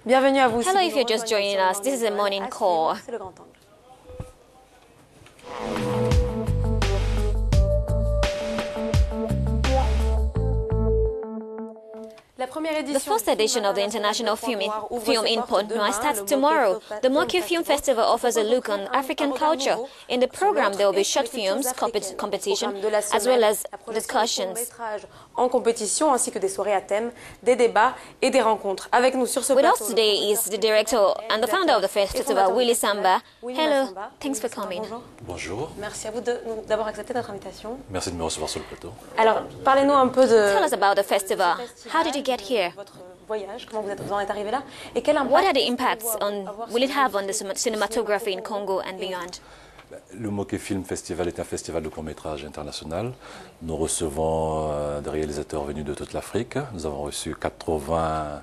Bienvenue à vous. Hello, if you're just joining us, this is a morning call. C'est le grand angle. The first edition of the International Film Input Noir starts tomorrow. The Moki Film Festival offers a look on African culture. In the program, there will be short films, competition, as well as discussions. En compétition, ainsi que des soirées à thème, des débats et des rencontres. Avec nous sur ce With plateau. us today is the director and the founder of the festival, Willy Samba. Hello, thanks for coming. Bonjour. Merci à vous d'avoir accepté notre invitation. Merci de me recevoir sur le plateau. Alors, parlez-nous un peu de... Tell us about the festival. How did you get here? Votre voyage, comment vous en êtes arrivé là, et quel impact What are the impacts will it have on the cinematography in Congo and beyond? Le Moké Film Festival est un festival de court-métrage international. Nous recevons des réalisateurs venus de toute l'Afrique. Nous avons reçu 80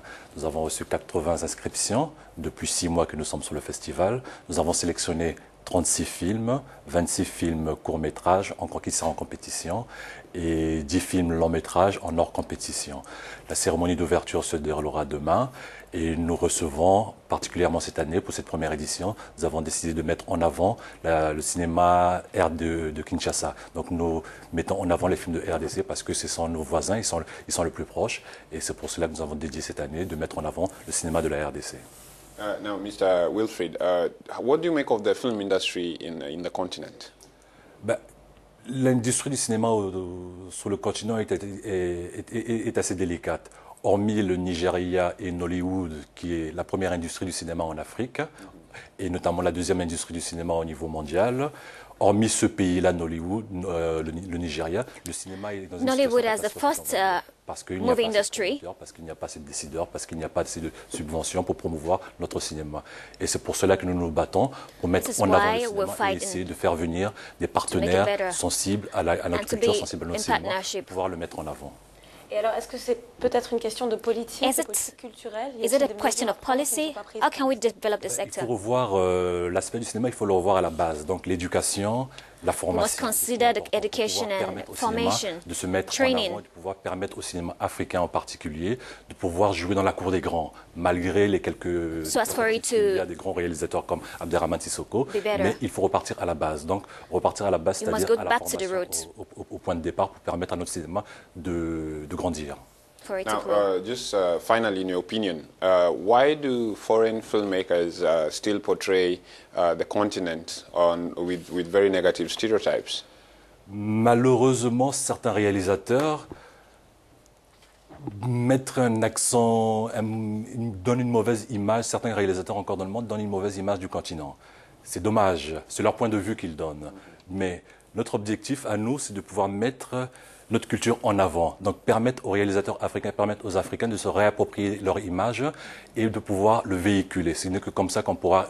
inscriptions depuis 6 mois que nous sommes sur le festival. Nous avons sélectionné 36 films, 26 films court-métrages qui sont en compétition et 10 films long-métrages en hors compétition. La cérémonie d'ouverture se déroulera demain et nous recevons, particulièrement cette année, pour cette première édition, nous avons décidé de mettre en avant le cinéma de Kinshasa. Donc nous mettons en avant les films de RDC parce que ce sont nos voisins, ils sont les plus proches et c'est pour cela que nous avons dédié cette année de mettre en avant le cinéma de la RDC. Now, Mr. Wilfried, what do you make of the film industry in the continent? L'industrie du cinéma sur le continent est assez délicate. Hormis le Nigeria et Nollywood, qui est la première industrie du cinéma en Afrique, et notamment la deuxième industrie du cinéma au niveau mondial, hormis ce pays-là, Nollywood, le Nigeria, le cinéma est dans une Nollywood situation as the first movie industry. parce qu'il n'y a pas assez de décideurs, parce qu'il n'y a pas assez de subventions pour promouvoir notre cinéma. Et c'est pour cela que nous nous battons pour mettre en avant le cinéma et essayer de faire venir des partenaires sensibles à notre culture, sensibles à notre cinéma, pour pouvoir le mettre en avant. Et alors, est-ce que c'est peut-être une question de politique, Is de it- politique culturelle? Is it a question of policy? How can we develop the Il sector? faut revoir l'aspect du cinéma, il faut le revoir à la base. Donc l'éducation, la formation. consider the pour pouvoir education and permettre au formation, cinéma de se mettre training. en avant, de pouvoir permettre au cinéma africain en particulier de pouvoir jouer dans la cour des grands, malgré les quelques... So as for it to il y a des grands réalisateurs comme Abderrahmane Sissoko, be better. mais il faut repartir à la base. Donc repartir à la base, You must c'est-à-dire go à la back to the formation, roots. au point de départ pour permettre à notre cinéma de grandir. For it to Now, grow. just finally, in your opinion, why do foreign filmmakers still portray the continent with very negative stereotypes? Malheureusement, certains réalisateurs mettent un accent, donnent une mauvaise image, certains réalisateurs encore dans le monde donnent une mauvaise image du continent. C'est dommage, c'est leur point de vue qu'ils donnent. Mais notre objectif à nous, c'est de pouvoir mettre notre culture en avant. Donc permettre aux réalisateurs africains, permettre aux Africains de se réapproprier leur image et de pouvoir le véhiculer. Ce n'est que comme ça qu'on pourra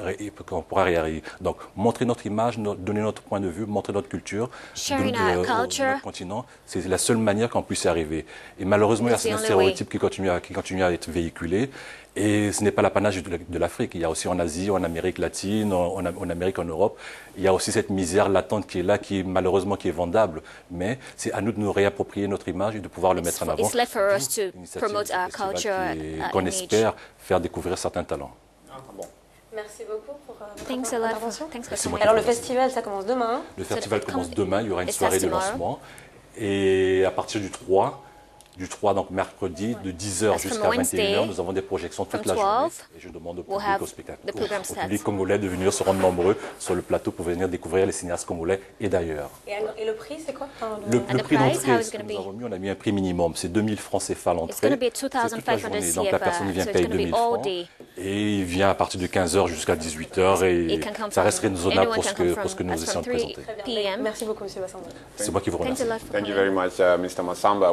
réarriver. Donc montrer notre image, donner notre point de vue, montrer notre culture, Sharing our culture. notre continent, c'est la seule manière qu'on puisse y arriver. Et malheureusement, il y a It's the certains only way. stéréotypes qui continuent à être véhiculés. Et ce n'est pas l'apanage de l'Afrique. Il y a aussi en Asie, en Amérique latine, en Amérique, en Europe. Il y a aussi cette misère latente qui est là, qui est malheureusement qui est vendable. Mais c'est à nous de nous réapproprier notre image et de pouvoir le mettre en avant. It's left for us to D'où l'initiative promote de ce our festival culture, qu'on image. espère faire découvrir certains talents. Merci beaucoup pour votre Thanks a lot. intervention. Thanks for Merci beaucoup. coming. Alors, le festival, ça commence demain. Le festival it commence comes- demain, il y aura une it soirée de starts tomorrow. lancement. Et à partir du 3, donc mercredi, de 10h That's from jusqu'à Wednesday, 21h, nous avons des projections toute from la journée. 12, Et je demande au we'll public, have au spectacle, the program au starts. public congolais de venir se rendre nombreux sur le plateau pour venir découvrir les cinéastes congolais et d'ailleurs. Et le prix, c'est quoi? Enfin, Le And the prix price, how d'entrée, is ce que gonna nous be? avons mis, on a mis un prix minimum, c'est 2000 francs CFA It's l'entrée. going to be C'est toute la 2,500 journée, donc la personne CFA, vient so it's payer going to be 2000 all francs. day. Et il vient à partir de 15h jusqu'à 18h et It can come ça from- reste raisonnable anyone pour ce can come que, from- pour ce que nous as from essayons de 3 présenter. p.m. Merci beaucoup, Monsieur Bassamba. C'est moi qui vous Thanks remercie. a lot for Thank you coming. very much, Mr. Masamba.